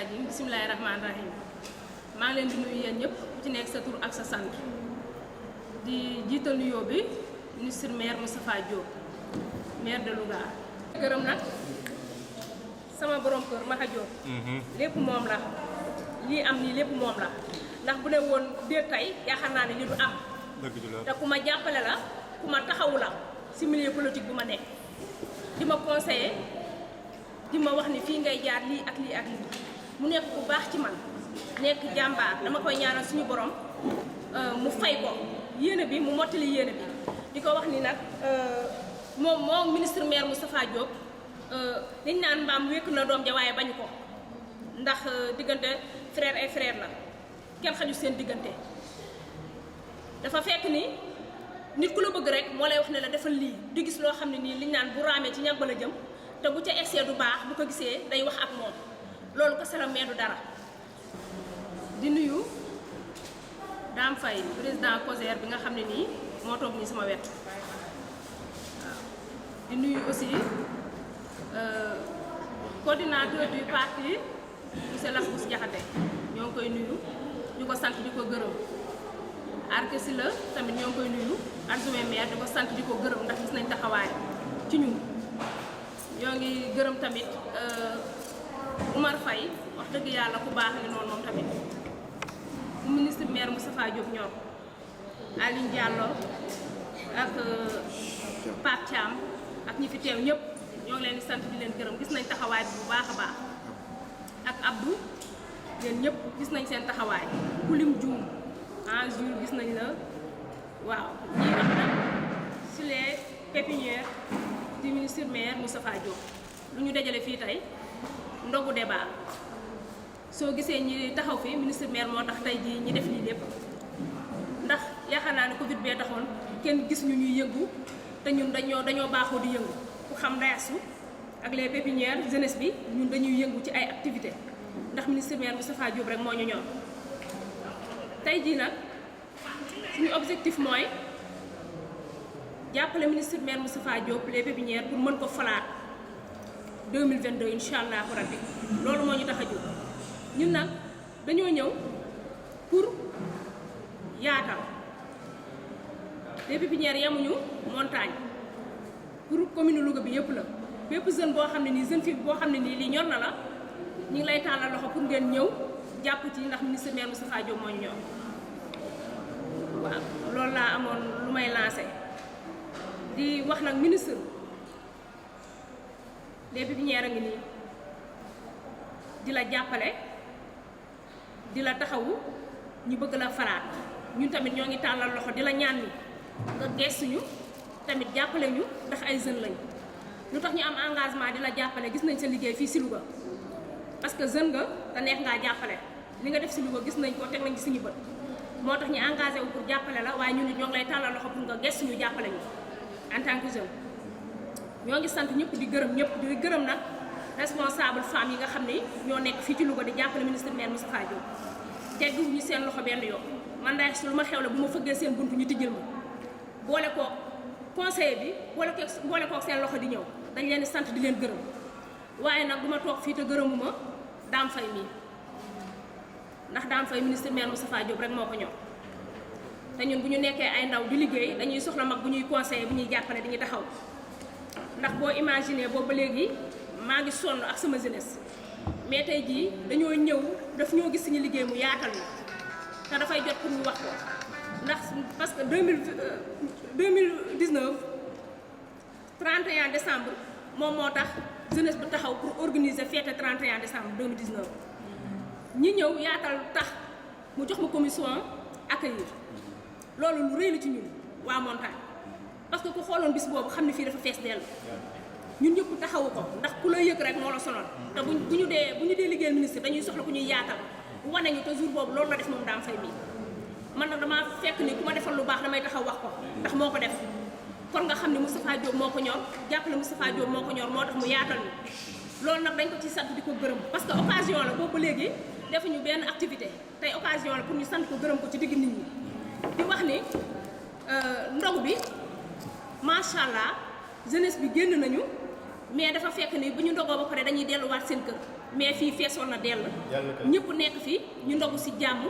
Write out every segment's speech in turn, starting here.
rajim bismillahir rahmanir rahim maa ngi leen di nuyu yéen ñëpp ku ci nekk sa tur ak sa sant di jiital nuyoo bi ministre maire Moustapha Diop maire de Louga. gërëm nag sama borom kër Maxa Diop. lépp moom la lii am nii lépp moom la ndax bu ne woon déet tey yaakaar naa ne li du am. te ku ma jàppale la ku ma taxawu la si milieu politique bu ma nekk di ma conseiller di ma wax ni fii ngay jaar lii ak lii ak lii mu nekk bu baax ci man nekk jàmbaar dama koy ñaanal suñu borom mu fay ko yéene bi mu mottali yéene bi di ko wax ni nag moom ministre maire Moustapha Diop liñ naan mbaam wékk na doom ja waaye bañu ko ndax diggante frère et frère la kenn xaju seen diggante dafa fekk ni nit ku la bëgg rek moo lay wax ne la defal lii di gis loo xam ne nii liñ naan bu raamee ci ñag ba la jëm te bu ca excès du baax bu ko gisee day wax ak moom loolu ko sala mee du dara di nuyu Dame Faye président COSER bi nga xam ne nii moo toog nii sama wet waaw di nuyu aussi coordinateur du parti monsieur Lafous Diakhaté ñoo ngi koy nuyu di ko sant di ko gërëm Arke si la tamit ñoo ngi koy nuyu adjoint maire di ko sant di ko gërëm ndax gis nañ taxawaay ci ñun ñoo ngi gërëm tamit Oumar Faye wax dëgg yàlla ku baax li noonu moom tamit ministre maire Moustapha Diop ñor Aline Diallo ak Pape Thiam ak ñi fi teew ñëpp ñoo ngi leen di sant di leen gërëm gis nañ taxawaay bi bu baax a baax ak Abdou yéen ñëpp gis nañ seen taxawaay ku lim juum Jules gis nañ la waaw ñii wax nag sur les pépinières du ministre maire Moustapha Diop lu ñu dajale fii tey ndogu débat soo gisee ñi taxaw fi ministre maire moo tax tey jii ñi def lii lépp ndax yaakaar naa ne Covid bee taxoon kenn gis ñu ñuy yëngu te ñun dañoo baaxoo di yëngu ku xam ndayasu ak les pépinières jeunesse bi ñun dañuy yëngu ci ay activités ndax ministre maire Moustapha Diop rek moo ñu ñor tey jii nag suñu objectif mooy jàppale ministre maire Moustapha Diop les pépinières pour mën ko falaat 2022 incha allah rabbi loolu moo ñu tax a jóg ñun nag dañoo ñëw pour yaatal les pépinières yamuñu montagne pour commune Louga bi yëpp la bépp jeune boo xam ne nii jeune fille boo xam ne nii lii ñor na la ñu ngi lay tàllal loxo pour ngeen ñëw jàpp ci ndax ministre maire Moustapha Diop moo ñu ñor waaw loolu laa amoon lu may lancé di wax nag ministre les pépinières a ngi nii di la jàppale di la taxawu ñu bëgg la faraat ñun tamit ñoo ngi tàllal loxo di la ñaan ni nga gestuñu tamit jàppale ñu ndax ay jeunes lañ lu tax ñu am engagement di la jàppale gis nañ sa liggéey fii si Louga parce que jeune nga te neex ngaa jàppale li nga def si Louga gis nañ ko teg nañ ci suñu bët moo tax ñu engagé wu pour jàppale la waaye ñun it ñoo ngi lay tàllal loxo pour nga gestuñu jàppale ñu en tant que jeune ñoo ngi sant ñëpp di gërëm ñëpp di gërëm nag responsable femmes yi nga xam ne ñoo nekk fii ci Louga di jàppale ministre maire Moustapha Diop tegguñu seen loxo benn yoon man daal su lu ma xew la bu ma fëggee seen buntu ñu tijjal ma boole ko conseiller bi boole kook seen loxo di ñëw dañ leen di sant di leen gërëm waaye nag du ma toog fii te gërëmuma Dame Faye mii ndax Dame Faye ministre maire Moustapha Diop rek moo ko ñor te ñun bu ñu nekkee ay ndaw di liggéey dañuy soxla mag bu ñuy conseiller bu ñuy jàppale di ñu taxaw ndax boo imaginer boobu ba léegi maa ngi sonn ak sama jeunesse mais tey jii dañoo ñëw daf ñoo gis suñu liggéey mu yaatal ñu te dafay jot pour ñu wax ko ndax parce que 2019 31 décembre moom moo tax jeunesse bi taxaw pour organiser fête 31 décembre 2019 ñi ñëw yaatal tax mu jox ma commission accueillir loolu lu rëy la ci ñun waa montagne parce que ku xooloon bis boobu xam ne fii dafa fees dell ñun ñëpp taxawu ko ndax ku la yëg rek moo la sonal te bu ñu dee liggéeyal ministre dañuy soxla ku ñuy yaatal wane ñu te jour boobu loolu la def moom Dame Faye mii man nag damaa fekk ni ku ma defal lu baax damay taxaw wax ko ndax moo ko def kon nga xam ne Moustapha Diop moo ko ñor jàppale Moustapha Diop moo ko ñor moo tax mu yaatal ñu loolu nag dañ ko ci sant di ko gërëm parce que occasion la boobu léegi defuñu benn activité tey occasion la pour ñu sant ko gërëm ko ci digg nit ñi di wax ni ndogu bi macha allah jeunesse bi génn nañu mais dafa fekk ni bu ñu ndogoo ba pare dañuy delluwaat seen kër mais fii feesoon na dell ñëpp nekk fii ñu ndogu si jàmm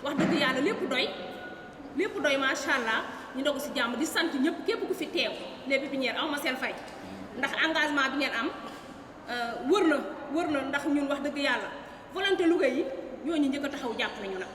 wax dëgg yàlla lépp doy macha allah ñu ndogu si jàmm di sant ñëpp képp ku fi teew les pépinières aw ma seen fay ndax engagement bi ngeen am wër na ndax ñun wax dëgg yàlla volonté Louga yi ñooñu njëkk a taxaw jàpp nañu nag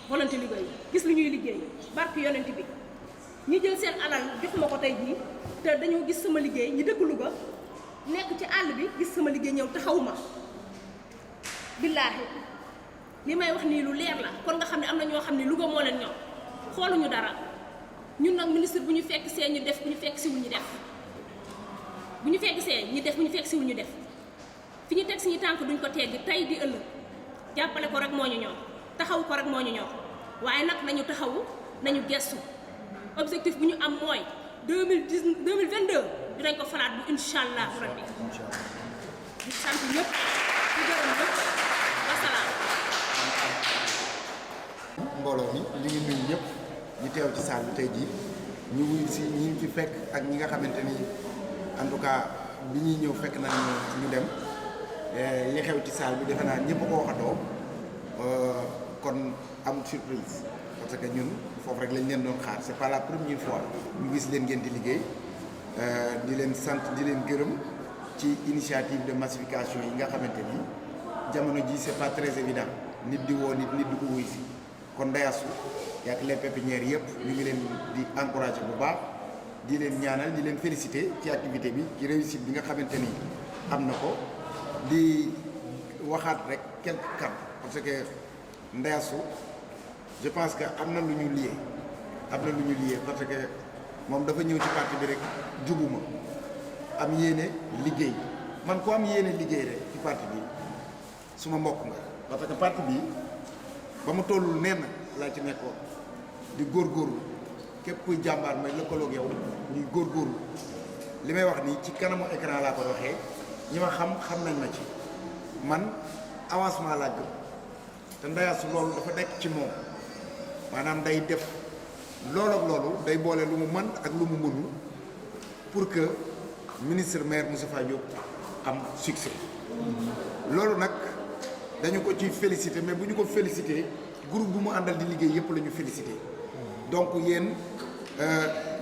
volonté Louga yi gis lu ñuy liggéey barke yonent bi ñi jël seen alal jox ma ko tey jii te dañoo gis sama liggéey ñi dëkk Louga nekk ci àll bi gis sama liggéey ñëw taxawuma billaahi li may wax nii lu leer la kon nga xam ne am na ñoo xam ne Louga moo leen ñoom xooluñu dara ñun nag ministre bu ñu fekk see ñu def bu ñu fekk siwul ñu def bu ñu fekk see ñu def bu ñu fekk siwul ñu def fi ñu teg suñu tànk duñ ko tegg tey di ëllëg jàppale ko rek moo ñu ñor taxaw ko rek moo ñu ñor waaye nag nañu taxawu nañu gestu objectif bu ñu am mooy 2022 dinañ ko falaat bu incha allah rabbi di sant ñëpp di gërëm ñëpp wasalaam. mbooloo mi ñu ngi nuyu ñëpp ñu teew ci salle bi tey jii ñu wuyu si ñi fi fekk ak ñi nga xamante ni en tout cas bi ñuy ñëw fekk nañ ñu dem li xew ci salle bi defe naa ñëpp ko waxatoo kon amul surprise parce que ñun foofu rek lañ leen doon xaar c'est pas la première fois ñu gis leen ngeen di liggéey di leen sant di leen gërëm ci initiative de massification yi nga xamante ni jamono ji c'est pas très évident nit di woo nit di ko wuy si kon Ndeyasu yaak les pépinières yëpp ñu ngi leen di encourager bu baax di leen ñaanal di leen féliciter ci activité bi ci réussite bi nga xamante ni am na ko di waxaat rek quelques cas parce que Ndeyasu je pense que am na lu ñu lié parce que moom dafa ñëw ci parti bi rek jubuma am yéene liggéey man ko am yéene liggéey rek ci parti bi suma mbokk nga parce que parti bi ba mu tollul nee na laa ci nekkoon di góorgóorlu képp kuy jàmbaar may lëkkaloog yow ñuy góorgóorlu li may wax nii ci kanamu écran laa ko waxee ñi ma xam nañ ma ci man avancement laa gëm te Ndeyasu loolu dafa nekk ci moom maanaam day def loolu ak loolu day boole lu mu mën ak lu mu mënul pour que ministre maire Moustapha Diop am succès loolu nag dañu ko ci féliciter mais bu ñu ko féliciter groupe bu mu àndal di liggéey yëpp la ñu féliciter donc yéen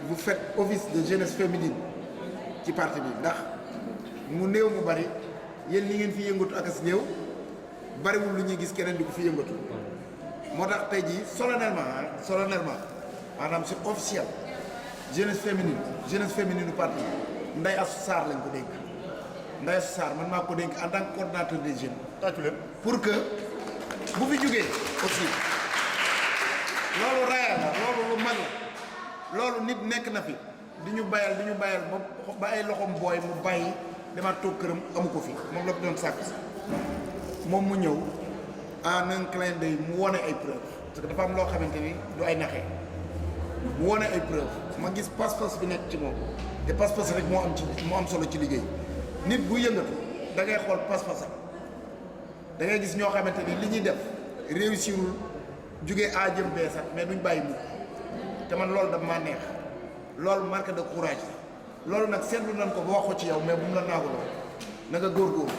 vous faites office de jeunesse féminine ci parti bi ndax mu néew mu bari yéen li ngeen fi yëngatu ak as néew bariwul lu ñuy gis keneen di ko fi yëngatu moo tax tey jii solennellement maanaam c'est officiel jeunesse féminine parti Ndeyasu Sarr lañ ko dénk Ndeyasu Sarr man maa ko dénk en tant que coordonnateur des jeunes tàccu leen pour que bu fi jógee aussi loolu raaya la loolu lu mag la loolu nit nekk na fi di ñu bayal ba ay loxom booy mu bàyyi demaat toog këram amu ko fi moom la fi doon sàkk moom mu ñëw en un clin d'œil mu wone ay preuve parce que dafa am loo xamante ni du ay naxee mu wone ay preuve ma gis pas-pas bi nekk ci moom te pas-pas rek moo am solo ci liggéey nit bu yëngatu da ngay xool pas-pasam da ngay gis ñoo xamante ni li ñuy def réussirul jugee A jëm B sax mais duñ bàyyi mukk te man loolu daf maa neex loolu marque de courage la loolu nag seetlu nañ ko ba wax ko ci yow mais bu mu la naaguloo na nga góorgóorlu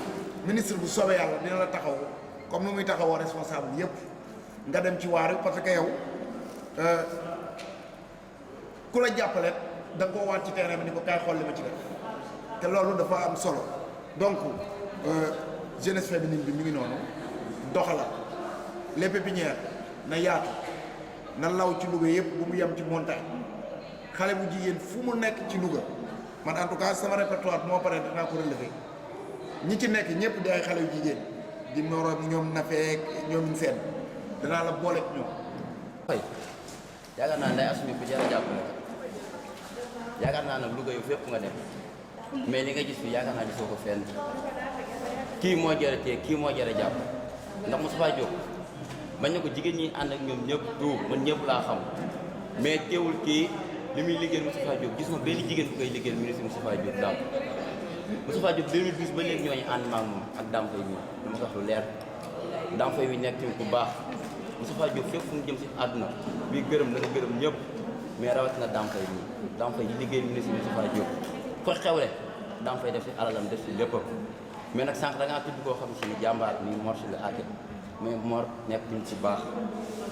ministre bu soobee yàlla dina la taxaw comme ni muy taxawoo responsable yépp nga dem ci waar parce que yow ku la jàppale da nga koo waat ci terrain bi ni ko kaay xool li ma ci def te loolu dafa am solo donc jeunesse féminine bi mi ngi noonu doxala les pépinières na yaatu na law ci Louga yëpp bu mu yem ci montagne xale bu jigéen fu mu nekk ci Louga man en tout cas sama répertoire moo pare danaa ko relever ñi ci nekk ñëpp di ay xale yu jigéen di moroom ñoom nafeek ñoom seen danaa la boole ak ñoom. yaakaar naa Ndeyasu mi ku jar a jàppale yaakaar naa nag Louga yu fépp nga dem mais li nga gis fi yaakaar naa gisoo ko fenn kii moo jar a téye kii moo jar a jàpp ndax Moustapha Diop bañ na ko jigéen ñi ànd ak ñoom ñëpp tout man ñëpp laa xam mais teewul kii li muy liggéeyal Moustapha Diop gis ma benn jigéen bu koy liggéeyal ministre Moustapha Diop Dame Moustapha Diop 2012 ba léegi ñooñu ànd maag moom ak Dame Faye mi dama ko wax lu leer Dame Faye mi nekk tamit bu baax Moustapha Diop fépp fu mu jëm si àdduna bi gërëm la nga gërëm ñëpp mais rawatina Dame Faye mi Dame Faye di liggéeyal ministre Moustapha Diop fa xewle Dame Faye def si alalam def si léppam mais nag sànq da ngaa tudd koo xam si jàmbaar ni Mor si la àgge mais Mor nekk nit ku baax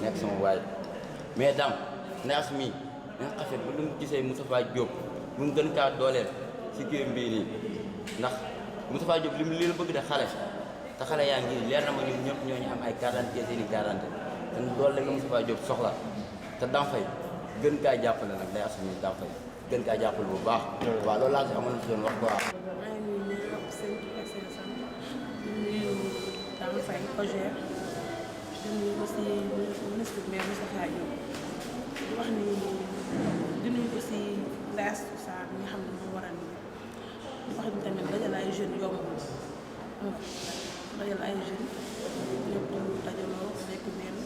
nekk sama waay mais dam ndax mi nga xafet ba lu mu gisee Moustapha Diop lu mu gën kaa dooleel si kii mbii nii ndax Moustapha Diop li la bëgg de xale te xale yaa ngi leer na ma ñun ñëpp ñooñu am ay quarante seen i quarante te loolu rek la Moustapha Diop soxla te Dame Faye gën kaa jàppale nag day assumer Dame Faye gën kaa jàppale bu baax. waaw loolu laa si amoon si doon wax quoi. maa ngi nuyu ñëpp seen tur ak seen sant di nuyu Dame Faye Cogère di nuyu aussi ministre bi maire Moustapha Diop di wax ni di nuyu aussi Ndeye Astou Sarr mi nga xam ne moo waral di wax ni tamit dajale ay jeunes yombul dajale ay jeunes ñëpp dajaloo nekk benn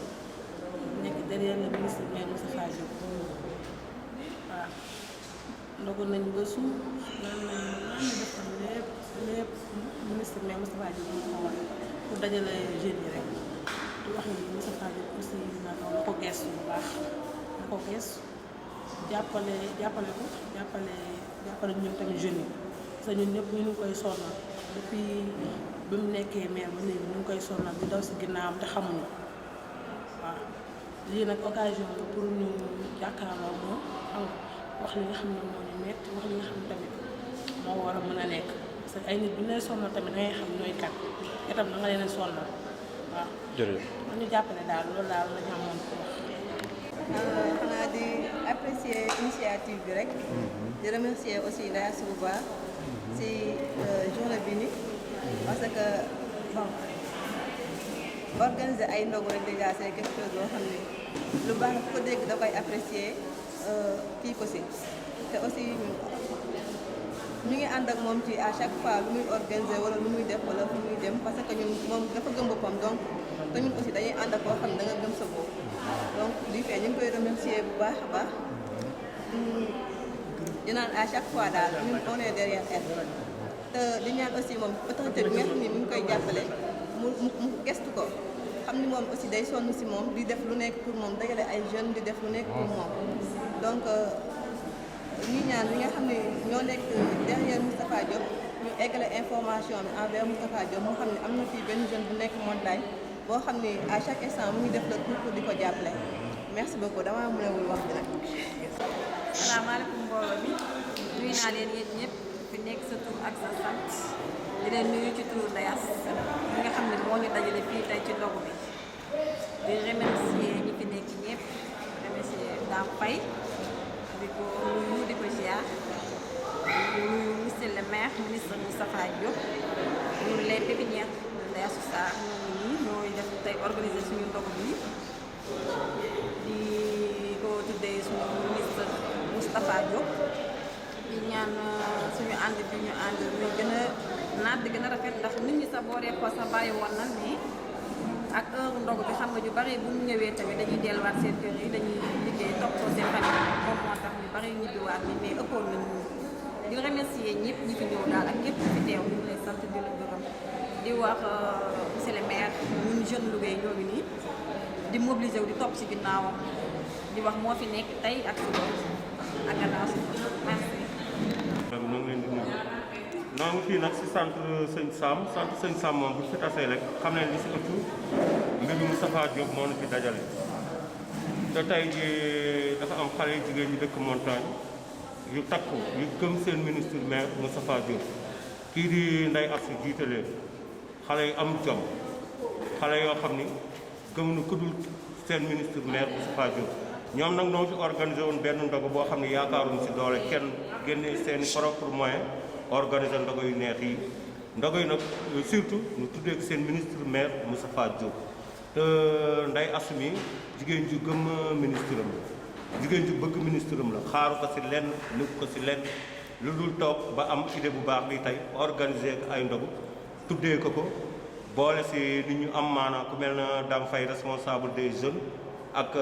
nekk derrière le ministre maire Moustapha Diop waaw ndogu nañ ba suuf naan nañu defal lépp ministre maire Moustapha Diop moo ko war pour dajale jeunes yi rek di wax ni Moustapha Diop aussi na ko gestu bu baax na ko gestu jàppale ñun tamit jeunes yi parce que ñun ñëpp ñu ngi koy sonnal depuis bi mu nekkee maire ba léegi ñu ngi koy sonnal di daw si ginnaawam te xamuñu waaw lii nag occasion la pour ñu jàkkaarloo moom xam wax li nga xam ne moo ñu metti wax li nga xam ne tamit moo war a mën a nekk parce que ay nit bu ñu lay sonnal tamit da ngay xam ñooy kat itam da nga leen a sonnal waaw. jërëjëf ñu jàppale daal loolu daal la ñu amoon ko wax. xanaa di apprécier initiative bi rek. di remercier aussi Ndeye Astou Ba si journée bi nii parce que bon organiser ay ndogu rek déjà c'est quelque chose boo xam ne lu baax la ku ko dégg da koy apprécier kii ko si te aussi ñu ngi ànd ak moom ci à chaque fois lu muy organiser wala lu muy def wala fu muy dem parce que ñun moom dafa gëm boppam donc te ñun aussi dañuy ànd ak koo xam ne da nga gëm sa bopp donc du fait ñu ngi koy remercier bu baax a baax di naan à chaque fois daal ñun on est derrière elle te di ñaan aussi moom autorité bi nga xam ne mi ngi koy jàppale mu gestu ko xam ni moom aussi day sonn si moom di def lu nekk pour moom dajale ay jeunes di def lu nekk pour moom donc ñi ñaan ñi nga xam ne ñoo nekk derrière Moustapha Diop ñu eggale information bi envers Moustapha Diop moo xam ne am na fii benn jeune bu nekk montagne boo xam ne à chaque instant mu ngi def le tout pour di ko jàppale merci beaucoup damaa mënewul wax bi nag. asalaamaaleykum mbooloo mi nuyu naa leen yéen ñëpp fi nekk sa tur ak sa sant di leen nuyu ci turu Ndeye Astou mi nga xam ne moo ñu dajale fii tey ci ndogu bi di remercier ñi fi nekk ñëpp remercier Dame Faye di ko nuyu di ko ziar di nuyu monsieur le maire ministre Moustapha Diop ñun les pépinières Ndeye Astou Sarr ñooy def tey organiser suñu ndogu bi di ko tuddee suñu ministre Moustapha Diop di ñaan suñu ànd bi ñu ànd ñu gën a naat di gën a rafet ndax nit ñi sa booree ko sa bàyyi woon na mais ak heure ndogu bi xam nga ñu bari bu ñu ñëwee tamit dañuy delluwaat seen kër yi dañuy liggéey toppatoo seen famille moom moo tax ñu bari ñibbiwaat ni mais ëppoon nañu di remercier ñëpp ñi fi ñëw daal ak ñëpp ñi fi teew ñu ngi lay sant di la gërëm di wax monsieur le maire ñun jeune Louga yi ñoo ngi nii di mobiliser wu di topp si ginnaawam di wax moo fi nekk tey ak suba ak gannaaw si merci. ñoo ngi leen di nuyu noo ngi fii nag si centre sëñ Sam moom bu fi tasee rek xam ne li si ëpp mbiru Moustapha Diop moo na fi dajale te tey jii dafa am xale yu jigéen ñi dëkk montagne yu takku yu gëm seen ministre maire Moustapha Diop kii di Ndeye Astou jiite leen xale yu am jom xale yoo xam ni gëm nu ku dul seen ministre maire Moustapha Diop ñoom nag noo fi organisé woon benn ndogu boo xam ne yaakaaruñu si doole kenn génne seen propre moyen organisé ndogu yu neex yi ndogu yi nag surtout ñu tuddee ko seen ministre maire Moustapha Diop te Ndeye Astou mi jigéen ju gëm ministre am la jigéen ju bëgg ministre am la xaaru ko si lenn nëbb ko si lenn lu dul toog ba am idée bu baax bi tey organisé ko ay ndogu tuddee ko ko boole si nit ñu am maanaam ku mel na Dame Faye responsable des jeunes ak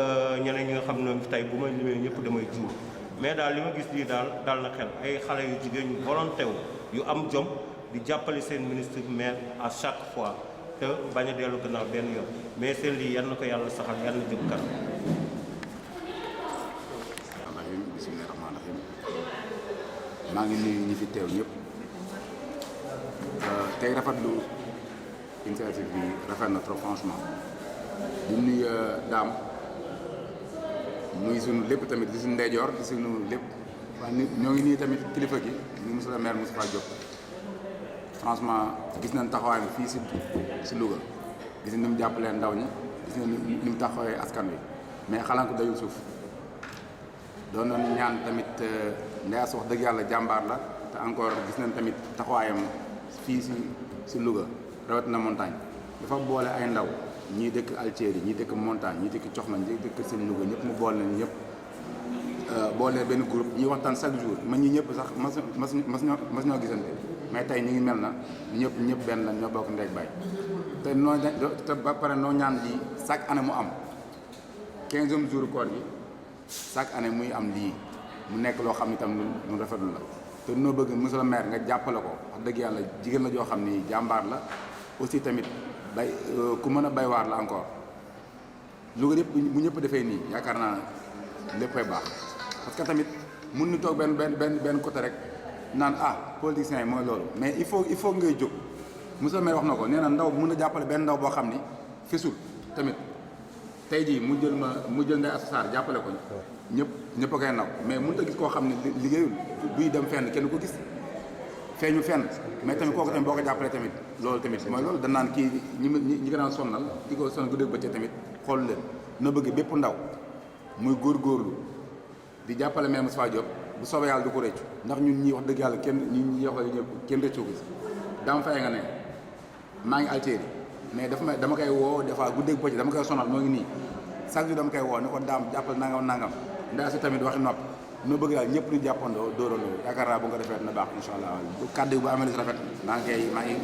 ñeneen ñi nga xam ne tey bu ma limee ñëpp damay juum mais daal li ma gis nii daal dal na xel ay xale yu jigéen ñu volonté wu yu am jom di jàppale seen ministre maire à chaque fois te bañ a dellu gannaaw benn yoon mais seen lii yal na ko yàlla saxal yal na jëm kanam. bismillaahi rahmaani rahiim maa ngi nuyu ñi fi teew ñëpp tey rafetlu initiative bi rafet na trop franchement di nuyu daam muy sunu lépp tamit di suñu ndeyjoor di sunu lépp waaye ñoo ngi nii tamit kilifa gi ñu monsieur le maire Moustapha Diop franchement gis nañ taxawaay bi fii si Louga gis nañ ni mu jàppalee ndaw ñi gis nañ ni mu taxawee askan wi mais xalanko dayul suuf doon nañu ñaan tamit Ndeyaas wax dëgg yàlla jàmbaar la te encore gis nañ tamit taxawaayam fii si Louga rawat na montagne dafa boole ay ndaw ñii dëkk Alceri ñii dëkk montagne ñii dëkk Coxna ñii dëkk seen Louga ñëpp mu boole nañ ñëpp boole benn groupe ñuy waxtaan chaque jour man ñi ñëpp sax mas ñoo gisante mais tey ñu ngi mel na ñëpp benn lañ ñoo bokk ndeeg bay te ba pare noo ñaan lii chaque année mu am 15e jour koor gi chaque année muy am lii mu nekk loo xam ne itam lu rafetlu la te noo bëgg monsieur le maire nga jàppale ko wax dëgg yàlla jigéen la joo xam ni jàmbaar la aussi tamit bay ku mën a bay waar la encore Louga yëpp bu ñëpp defee nii yaakaar naa léppay baax parce que tamit mun ñu toog benn côté rek naan politiciens yi mooy loolu mais il faut ngay jóg monsieur le maire wax na ko nee na ndaw mën a jàppale benn ndaw boo xam ni fisul tamit tey jii mu jël Ndeye Astou Sarr jàppale ko ñëpp a koy naw mais mënut a gis koo xam ne liggéeyul buy dem fenn kenn ko gis feeñu fenn mais tamit kooku tamit boo ko jàppalee tamit loolu tamit mooy loolu dañ naan kii ñi ko daan sonnal di ko sonal guddeeg bëccëg tamit xool leen na bëgg bépp ndaw muy góorgóorlu di jàppale maire Moustapha Diop bu soobee yàlla du ko rëccu ndax ñun ñii wax dëgg yàlla ñi yox ñëpp kenn rëccu ko daam fay nga ne maa ngi Alceri mais dama koy woo des fois guddeeg bëccëg dama koy sonal moo ngi nii chaque jour dama koy woo ne ko daam jàppal nangam ndaa si tamit waxi noppi noo bëgg daal ñëpp ñu jàppandoo dóorandoo yaakaar naa bu nga defee na baax incha allah kàddu bu amee lu rafet maa ngi